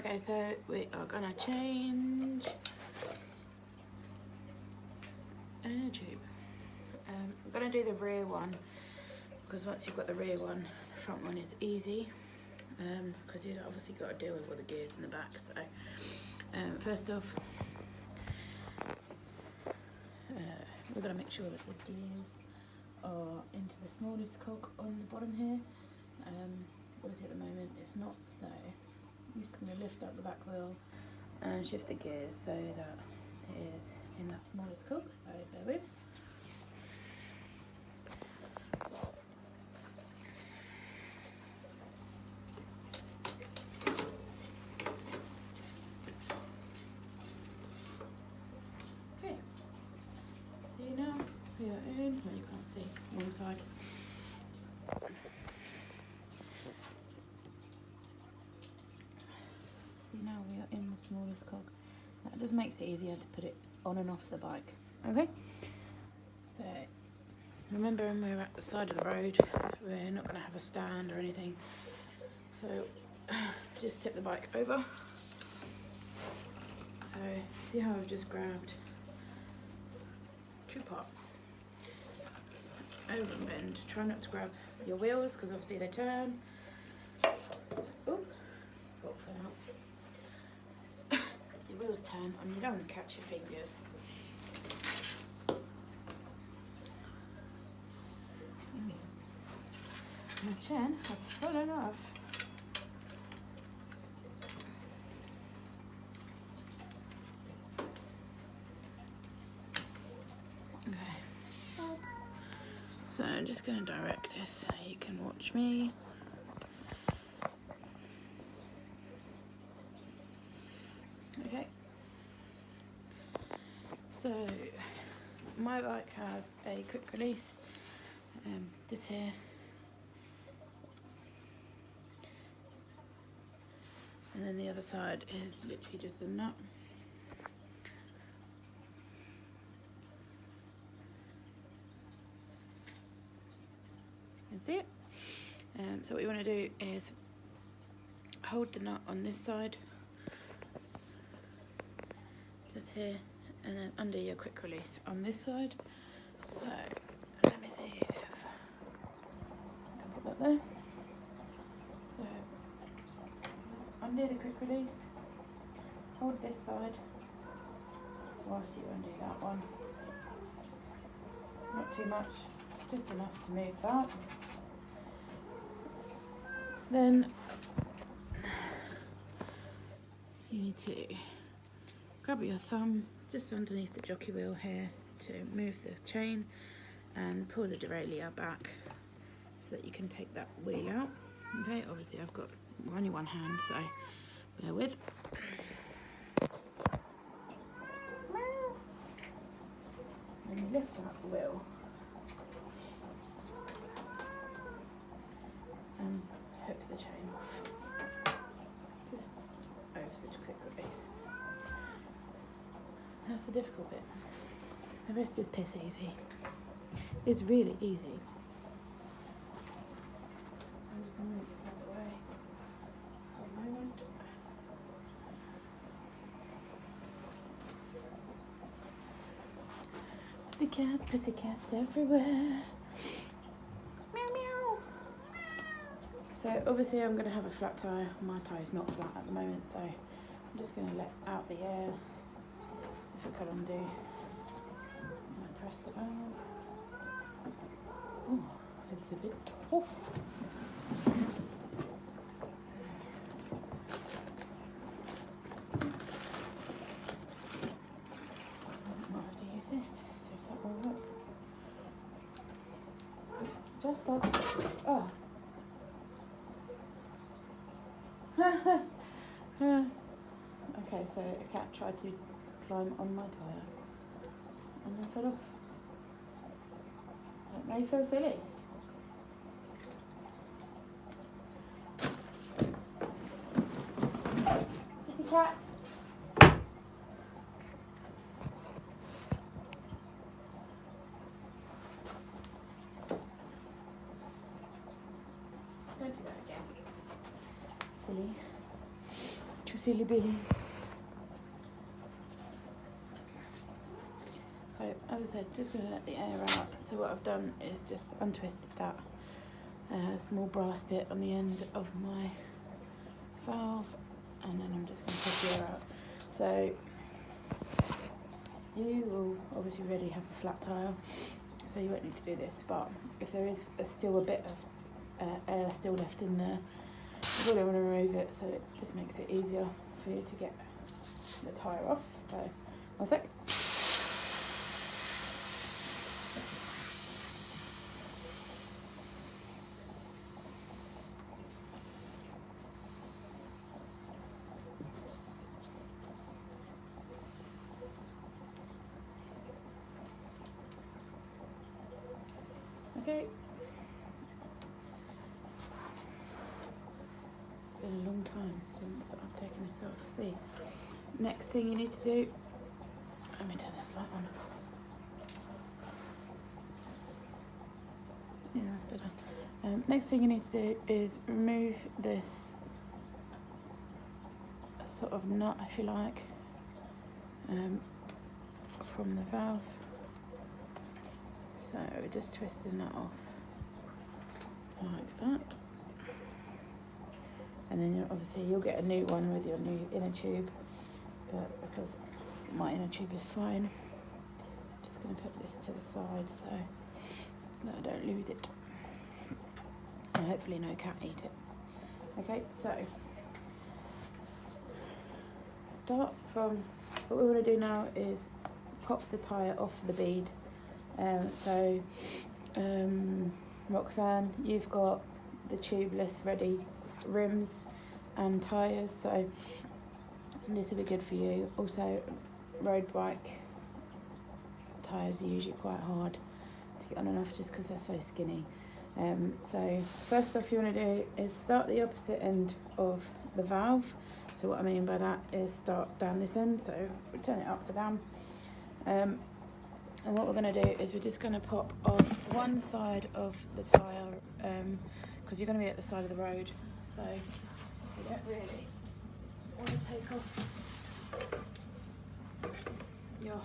Okay, so we are gonna change air tube. I'm gonna do the rear one because once you've got the rear one, the front one is easy. Because you've obviously got to deal with all the gears in the back. So first off, we're gonna make sure that the gears are into the smallest cog on the bottom here. Obviously at the moment it's not, so I'm just going to lift up the back wheel and shift the gears so that it is in that smallest cog, so bear with. Okay, see now we are in, well you can't see, one side. Now we are in the smallest cog. That just makes it easier to put it on and off the bike. Okay? So remember when we're at the side of the road, we're not going to have a stand or anything. So just tip the bike over. So see how I've just grabbed two parts. Over and bend. Try not to grab your wheels because obviously they turn. Oop, got fell out. Your wheels turn and you don't want to catch your fingers. My chin has fallen off. Okay. So I'm just going to direct this so you can watch me. Okay. So my bike has a quick release, this here. And then the other side is literally just a nut. You can see it. So what you want to do is hold the nut on this side, just here, and then under your quick release on this side. So let me see if I can put that there. So undo the quick release, hold this side whilst you undo that one. Not too much, just enough to move that. Then you need to grab your thumb just underneath the jockey wheel here to move the chain and pull the derailleur back so that you can take that wheel out. Okay, obviously I've got only one hand, so bear with. And you lift up the wheel and hook the chain off. Just over the quick release. That's the difficult bit. The rest is piss easy. It's really easy. I'm just going to move this out of the way for a moment. Pussycats everywhere. Meow meow. So obviously I'm going to have a flat tyre. My tyre is not flat at the moment, so I'm just going to let out the air. If I can undo, I press the valve. Oh, it's a bit tough. I might have to use this, see if that will work. Just like, oh. Okay, so a cat tried to climb on my tyre and then fell off. Don't they feel silly? Kitty cat. Don't do that again. Silly. little silly billies. So as I said, just going to let the air out. So what I've done is just untwisted that small brass bit on the end of my valve, and then I'm just going to push the air out. So you will obviously already have a flat tyre, so you won't need to do this, but if there is still a bit of air still left in there, you really want to remove it, so it just makes it easier for you to get the tyre off. So one sec. Okay. It's been a long time since I've taken this off. See, next thing you need to do, let me turn this light on. Yeah, that's better. Next thing you need to do is remove this sort of nut, if you like, from the valve. So we're just twisting that off like that, and then obviously you'll get a new one with your new inner tube, but because my inner tube is fine, I'm just going to put this to the side so that I don't lose it, and hopefully no cat eat it. Okay, so start from, what we want to do now is pop the tyre off the bead. Roxanne, you've got the tubeless ready rims and tyres, so this will be good for you. Also, road bike tyres are usually quite hard to get on and off just because they're so skinny. So first stuff you want to do is start the opposite end of the valve. So what I mean by that is start down this end, so we turn it upside down. And what we're going to do is we're just going to pop off one side of the tyre, because you're going to be at the side of the road, so you don't really want to take off your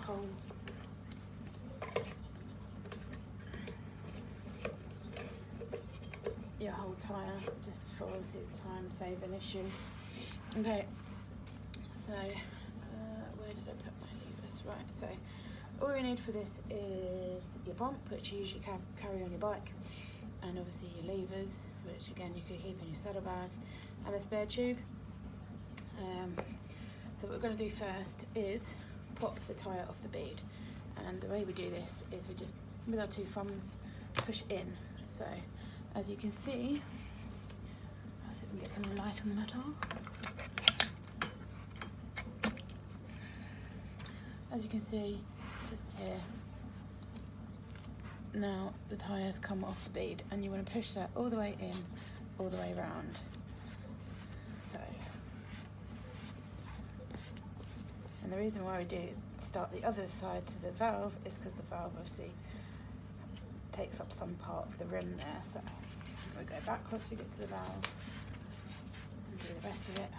whole tyre, just for obviously time saving issue. Okay, so where did I put my levers? Right, so all you need for this is your pump, which you usually carry on your bike, and obviously your levers, which again you could keep in your saddlebag, and a spare tube. So what we're going to do first is pop the tyre off the bead, and the way we do this is we just, with our two thumbs, push in. So as you can see, I'll see if we can get some light on the metal. As you can see, just here, now the tyres come off the bead, and you want to push that all the way in, all the way round. So, and the reason why we do start the other side to the valve is because the valve obviously takes up some part of the rim there. So we go back once we get to the valve and do the rest of it.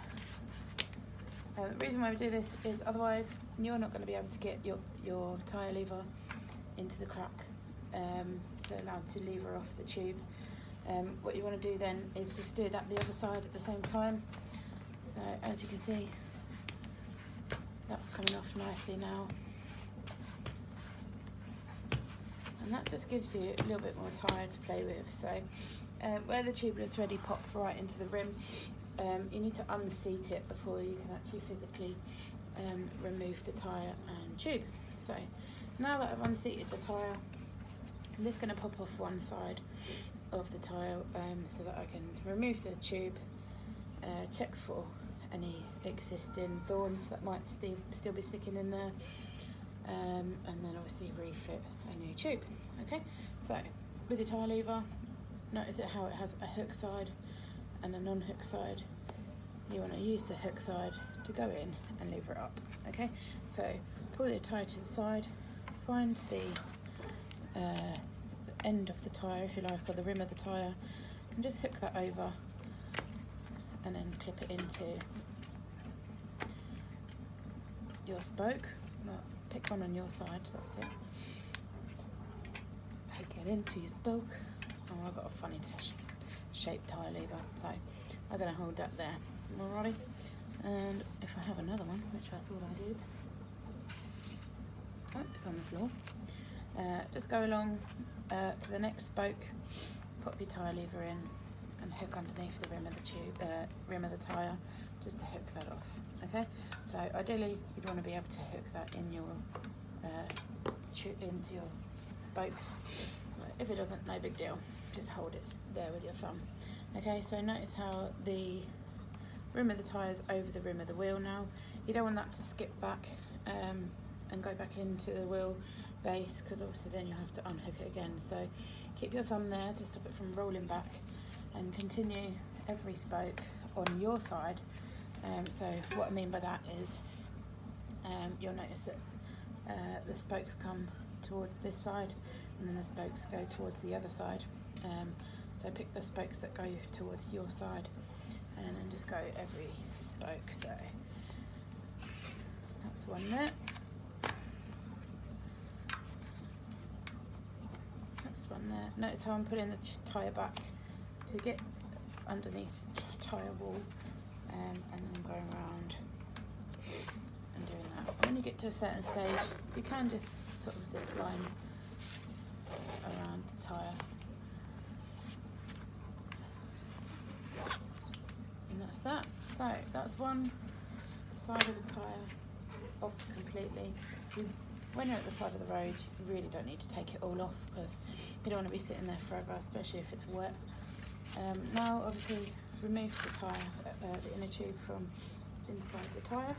The reason why we do this is otherwise you're not going to be able to get your tyre lever into the crack, so allowed to lever off the tube. What you want to do then is just do that the other side at the same time. So as you can see, that's coming off nicely now, and that just gives you a little bit more tyre to play with. So where the tubeless ready pop right into the rim, you need to unseat it before you can actually physically remove the tyre and tube. So now that I've unseated the tyre, I'm just going to pop off one side of the tyre so that I can remove the tube, check for any existing thorns that might still be sticking in there, and then obviously refit a new tube. Okay, so with your tyre lever, notice it how it has a hook side and a non-hook side. You want to use the hook side to go in and lever it up. Okay, so pull the tyre to the side, find the end of the tyre, if you like, or the rim of the tyre, and just hook that over and then clip it into your spoke. Well, pick one on your side, that's it. Get into your spoke. Oh, I've got a funny shaped tie lever, so I'm going to hold that there. Alrighty, and if I have another one, which I thought I did, oh, it's on the floor. Just go along to the next spoke, pop your tie lever in, and hook underneath the rim of the tube, rim of the tyre, just to hook that off. Okay, so ideally you'd want to be able to hook that in your into your spokes. If it doesn't, no big deal. Just hold it there with your thumb. Okay, so notice how the rim of the tyre is over the rim of the wheel now. You don't want that to skip back and go back into the wheel base, because obviously then you'll have to unhook it again. So keep your thumb there to stop it from rolling back, and continue every spoke on your side. So what I mean by that is you'll notice that the spokes come towards this side, and then the spokes go towards the other side. So pick the spokes that go towards your side, and then just go every spoke. So that's one there. That's one there. Notice how I'm putting the tyre back to get underneath the tyre wall, and then I'm going around and doing that. When you get to a certain stage, you can just sort of zip line around the tyre, and that's that. So that's one side of the tyre off completely. When you're at the side of the road, you really don't need to take it all off, because you don't want to be sitting there forever, especially if it's wet. Now obviously remove the tyre, the inner tube from inside the tyre.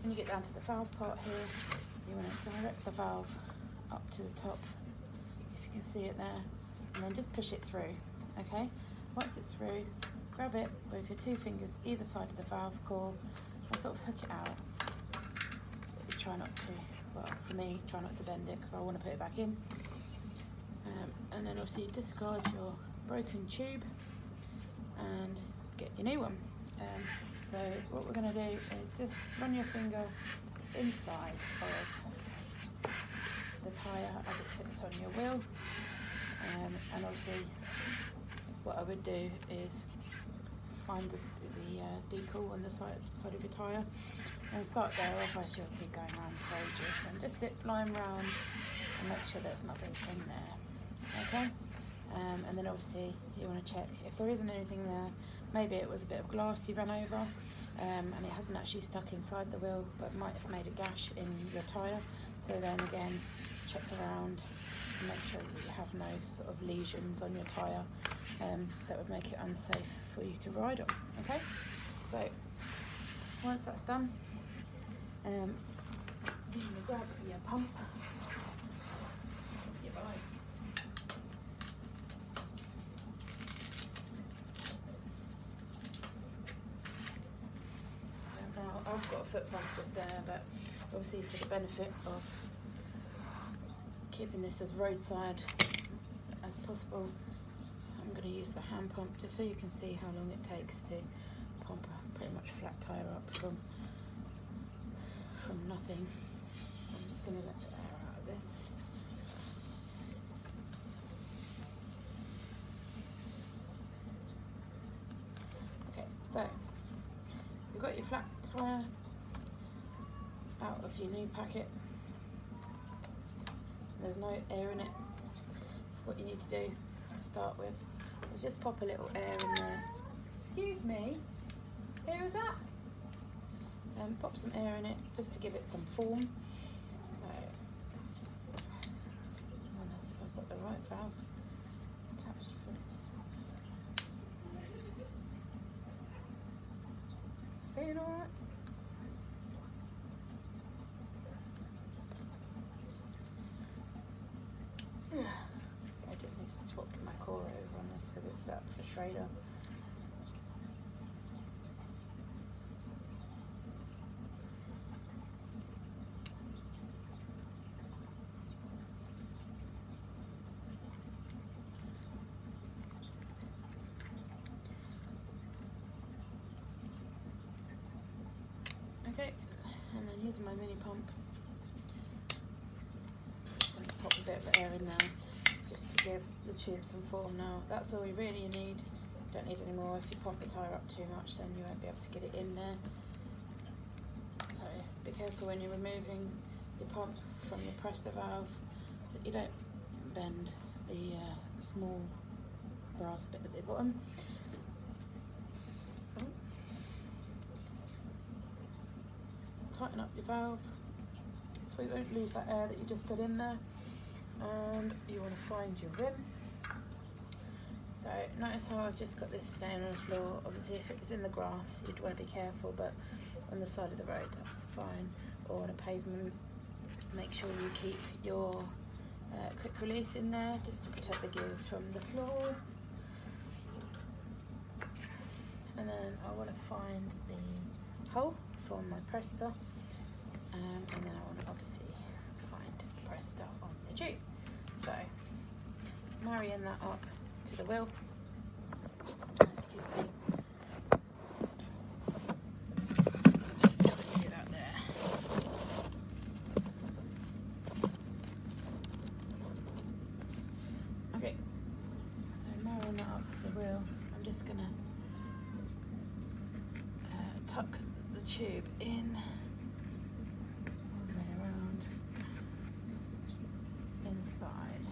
When you get down to the valve part here, you want to direct the valve up to the top, if you can see it there, and then just push it through. Okay, once it's through, grab it with your two fingers either side of the valve core and sort of hook it out. You try not to, well for me, try not to bend it, because I want to put it back in. And then obviously discard your broken tube and get your new one. So what we're going to do is just run your finger inside of the tyre as it sits on your wheel, and obviously what I would do is find the decal on the side of your tyre and start there, otherwise you'll be going around for ages, and just zip line round and make sure there's nothing in there. Okay, and then obviously you want to check if there isn't anything there. Maybe it was a bit of glass you ran over, and it hasn't actually stuck inside the wheel, but might have made a gash in your tyre. So then again, check around and make sure that you have no sort of lesions on your tyre that would make it unsafe for you to ride on. Okay, so once that's done, you're going to grab your pump, your bike. Now I've got a foot pump just there, but obviously for the benefit of keeping this as roadside as possible, I'm going to use the hand pump just so you can see how long it takes to pump a pretty much flat tyre up from nothing. I'm just going to let the air out of this. Okay, so you've got your flat tyre out of your new packet. There's no air in it. So what you need to do to start with is just pop a little air in there. Excuse me, who was that? Pop some air in it just to give it some form. So, let's see if I've got the right valve attached for this. Feeling alright? I just need to swap my core over on this because it's set up for Schrader. using my mini pump. Just going to pop a bit of air in there just to give the tube some form now. That's all you really need. You don't need any more. If you pump the tyre up too much, then you won't be able to get it in there. So be careful when you're removing your pump from the pressure valve that you don't bend the small brass bit at the bottom. Tighten up your valve so you don't lose that air that you just put in there, and you want to find your rim. So notice how I've just got this stain on the floor. Obviously if it was in the grass you'd want to be careful, but on the side of the road that's fine, or on a pavement. Make sure you keep your quick release in there just to protect the gears from the floor. And then I want to find the hole for my prester, and then I want to obviously find prester on the tube. So marrying that up to the wheel, as you can see. Let's try to do that there. Okay, so marrying that up to the wheel, I'm just gonna tuck the tube in all the way around inside.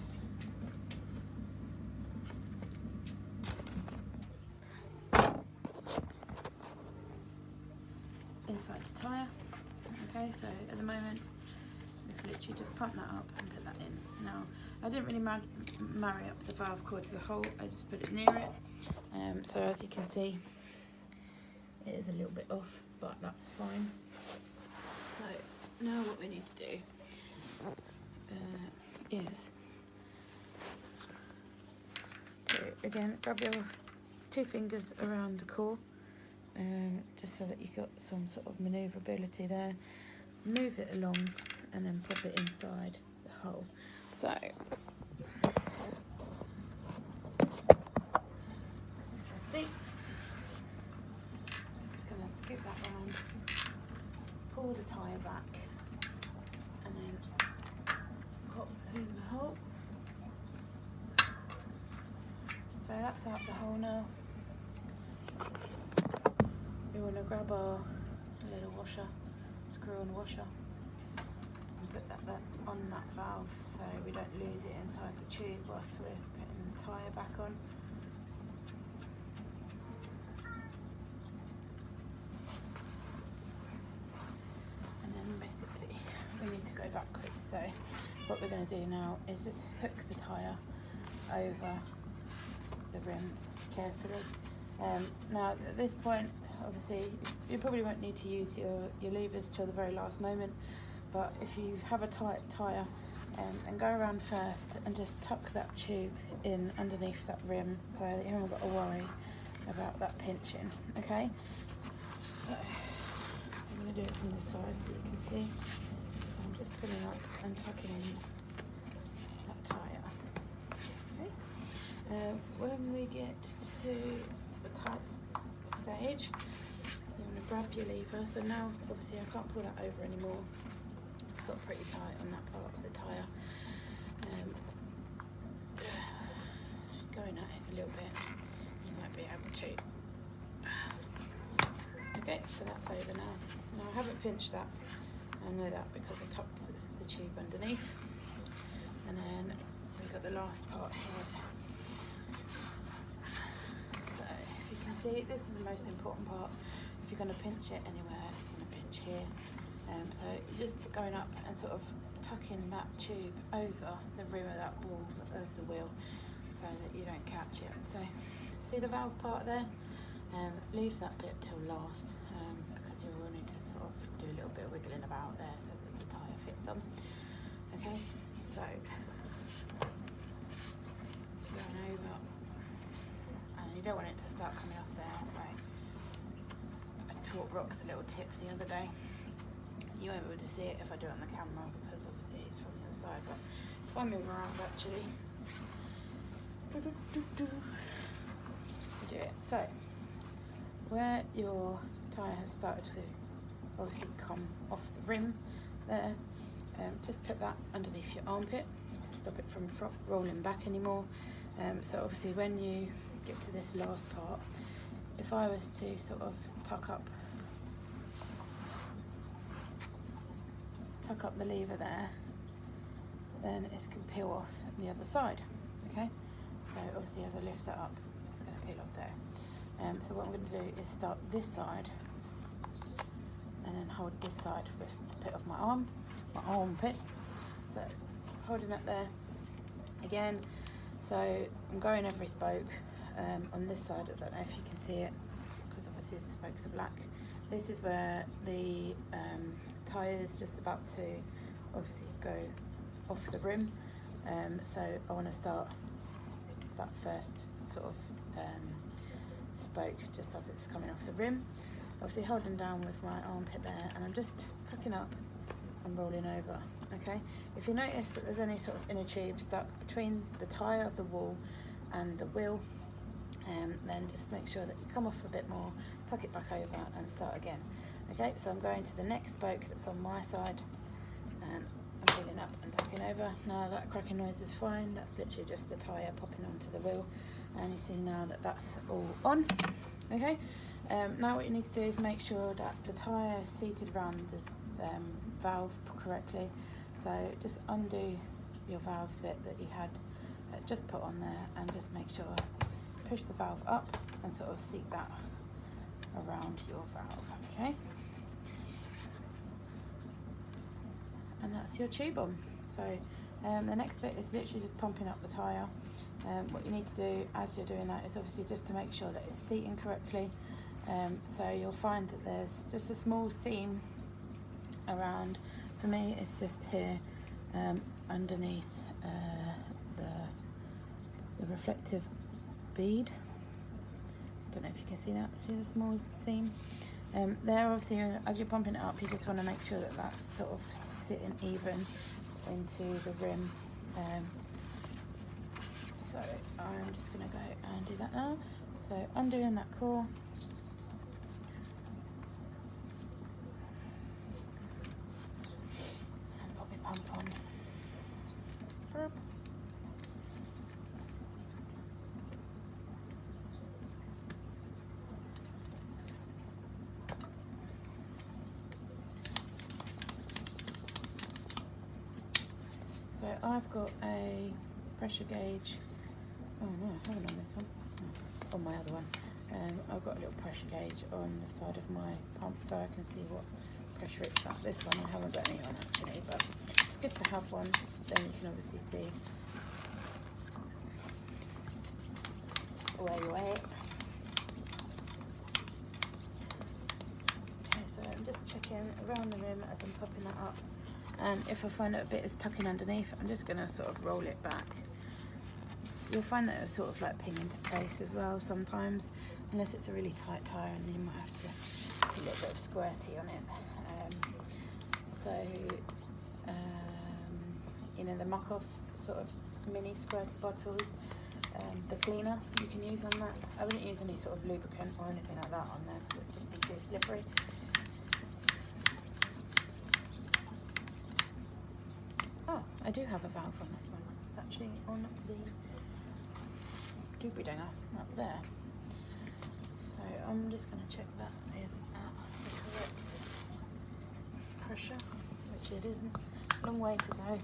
Inside the tyre. Okay, so at the moment we've literally just pumped that up and put that in. Now I didn't really marry up the valve cord to the hole, I just put it near it. So as you can see, it is a little bit off, but that's fine. So now what we need to do is to again grab your 2 fingers around the core, just so that you've got some sort of manoeuvrability there. Move it along and then pop it inside the hole. So see, scoop that round, pull the tyre back, and then pop in the hole. So that's out the hole now. We want to grab our little washer, screw-on washer, and put that on that valve so we don't lose it inside the tube whilst we're putting the tyre back on. We need to go backwards, so what we're going to do now is just hook the tyre over the rim carefully. Now at this point obviously you probably won't need to use your levers till the very last moment, but if you have a tight tyre, and go around first and just tuck that tube in underneath that rim so that you haven't got to worry about that pinching. Okay, so I'm going to do it from this side so you can see. I'm just pulling up and tucking in that tyre. Okay. When we get to the tight stage, you want to grab your lever. So now, obviously, I can't pull that over anymore. It's got pretty tight on that part of the tyre. Going at it a little bit, you might be able to. Okay, so that's over now. Now I haven't pinched that. I know that because I tucked the tube underneath, and then we've got the last part here. So if you can see, this is the most important part. If you're going to pinch it anywhere, it's going to pinch here. So you're just going up and sort of tucking that tube over the rim of that wall of the wheel so that you don't catch it. So see the valve part there? Leave that bit till last, because you'll need to sort of do a little bit of wiggling about there so that the tyre fits on. Okay, so going over, and you don't want it to start coming off there. So I taught Rox a little tip the other day. You won't be able to see it if I do it on the camera because obviously it's from the other side, but if I move around actually, do it. So where your tyre has started to obviously come off the rim there. Just put that underneath your armpit to stop it from rolling back anymore. So obviously when you get to this last part, if I was to sort of tuck up the lever there, then it can peel off the other side, okay? So obviously as I lift that up, it's going to peel off there. So what I'm going to do is start this side and then hold this side with the pit of my armpit. So holding that there again. So I'm going every spoke on this side. I don't know if you can see it because obviously the spokes are black. This is where the tyre is just about to obviously go off the rim. So I want to start that first sort of spoke just as it's coming off the rim. Obviously holding down with my armpit there, and I'm just tucking up and rolling over, okay? If you notice that there's any sort of inner tube stuck between the tyre of the wall and the wheel, then just make sure that you come off a bit more, tuck it back over and start again. Okay, so I'm going to the next spoke that's on my side, and I'm pulling up and tucking over. Now that cracking noise is fine, that's literally just the tyre popping onto the wheel, and you see now that that's all on, okay? Now what you need to do is make sure that the tyre is seated around the valve correctly. So just undo your valve bit that you had just put on there, and just make sure push the valve up and sort of seat that around your valve, okay? And that's your tube on. So the next bit is literally just pumping up the tyre. What you need to do as you're doing that is obviously just to make sure that it's seating correctly. So you'll find that there's just a small seam around, for me it's just here underneath the reflective bead. Don't know if you can see that, see the small seam? There obviously as you're pumping it up, you just want to make sure that that's sort of sitting even into the rim. So I'm just going to go and do that now. So undoing that core. And pop my pump on. Burp. So I've got a pressure gauge. Oh no, I haven't on this one. Oh, on my other one. I've got a little pressure gauge on the side of my pump so I can see what pressure it's at. This one I haven't got any on actually, but it's good to have one. Then you can obviously see where you're at. Okay, so I'm just checking around the rim as I'm popping that up. And if I find that a bit is tucking underneath, I'm just going to sort of roll it back. You'll find that it's sort of like ping into place as well sometimes, unless it's a really tight tyre, and you might have to put a little bit of squirty on it. You know, the muck-off sort of mini squirty bottles, the cleaner you can use on that. I wouldn't use any sort of lubricant or anything like that on there, it would just be too slippery. Oh, I do have a valve on this one. It's actually on the doobie dinger up there. So I'm just going to check that is at the correct pressure, which it isn't. Long way to go.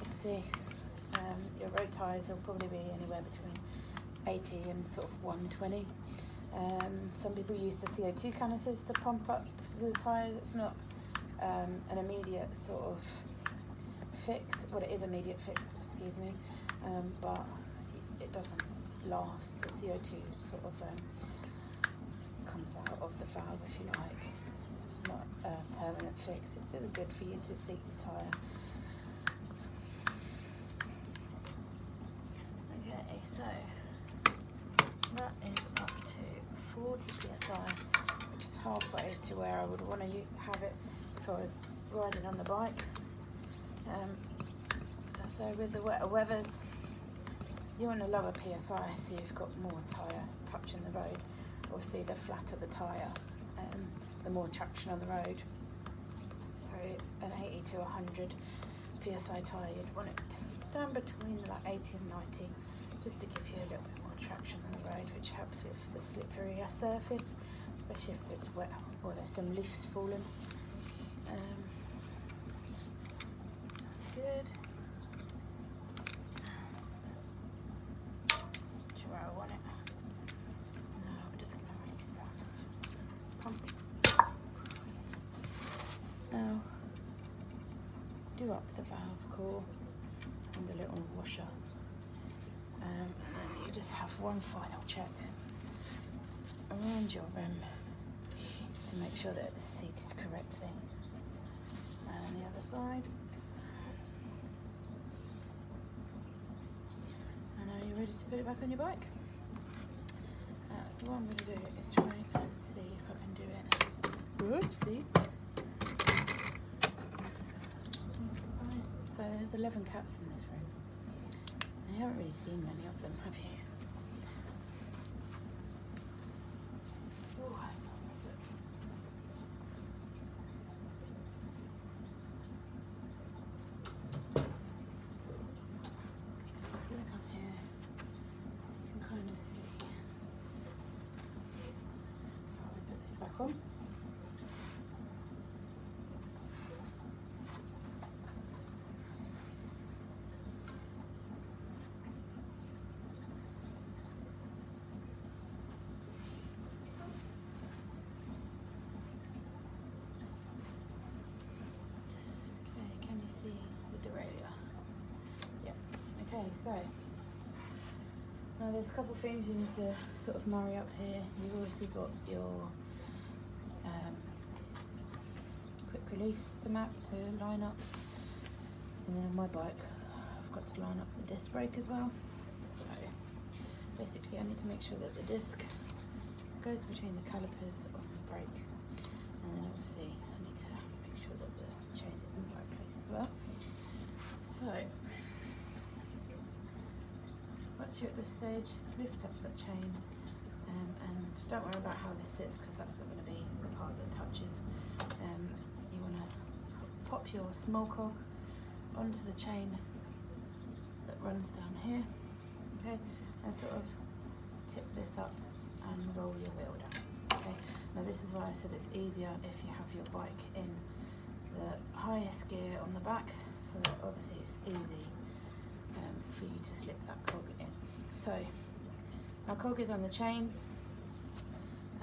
Obviously, your road tyres will probably be anywhere between 80 and sort of 120. Some people use the CO2 canisters to pump up the tyres. It's not an immediate sort of fix. Well, it is immediate fix, excuse me, but it doesn't last. The CO2 sort of comes out of the valve, if you like. It's not a permanent fix. It's really good for you to seat the tyre. Okay, so that is up to 40 psi, which is halfway to where I would want to have it if I was riding on the bike. So with the wetter weathers, you want a lower PSI so you've got more tyre touching the road. Obviously the flatter the tyre, the more traction on the road. So an 80 to 100 psi tyre, you'd want it down between like 80 and 90, just to give you a little bit more traction on the road, which helps with the slippery surface, especially if it's wet or there's some leaves falling. That's good. Where I want it. Now we're just going to release that pump. Now do up the valve core and the little washer, and then you just have one final check around your rim to make sure that it's seated correctly, and the other side. And are you ready to put it back on your bike? So what I'm going to do is try and see if I can do it. Whoopsie. So there's 11 cats in this room. You haven't really seen many of them, have you? Oh, I saw my foot. Look up here, so you can kind of see. I'll put this back on. The derailleur. Yeah. Okay, so now there's a couple of things you need to sort of marry up here. You've obviously got your quick release to line up, and then on my bike I've got to line up the disc brake as well. So basically I need to make sure that the disc goes between the calipers on the brake, and then obviously I need to make sure that the chain is in the right place as well. So, once you're at this stage, lift up that chain, and don't worry about how this sits, because that's not going to be the part that touches. You want to pop your small cog onto the chain that runs down here, okay, and sort of tip this up and roll your wheel down. Okay, now this is why I said it's easier if you have your bike in the highest gear on the back, so that obviously it's easy for you to slip that cog in. So my cog is on the chain.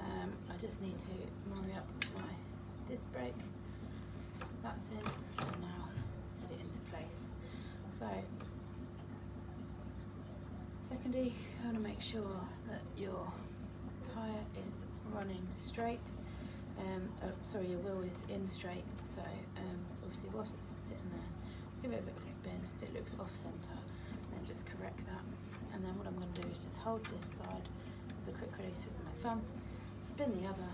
I just need to marry up my disc brake. That's in, and now set it into place. So secondly, you want to make sure that your tyre is running straight. Sorry, your wheel is in straight. So obviously whilst it's sitting there, give it a bit of a spin. If it looks off centre, then just correct that. And then what I'm going to do is just hold this side of the quick release with my thumb, spin the other,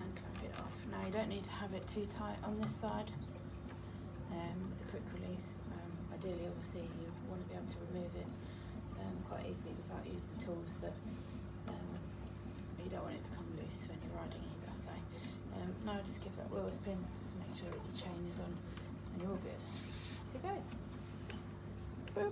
and clamp it off. Now you don't need to have it too tight on this side with the quick release. Ideally, obviously, you want to be able to remove it quite easily without using tools, but you don't want it to come loose when you're riding either. So now just give that wheel a spin, just to make sure that your chain is on and you're all good to go. Boop.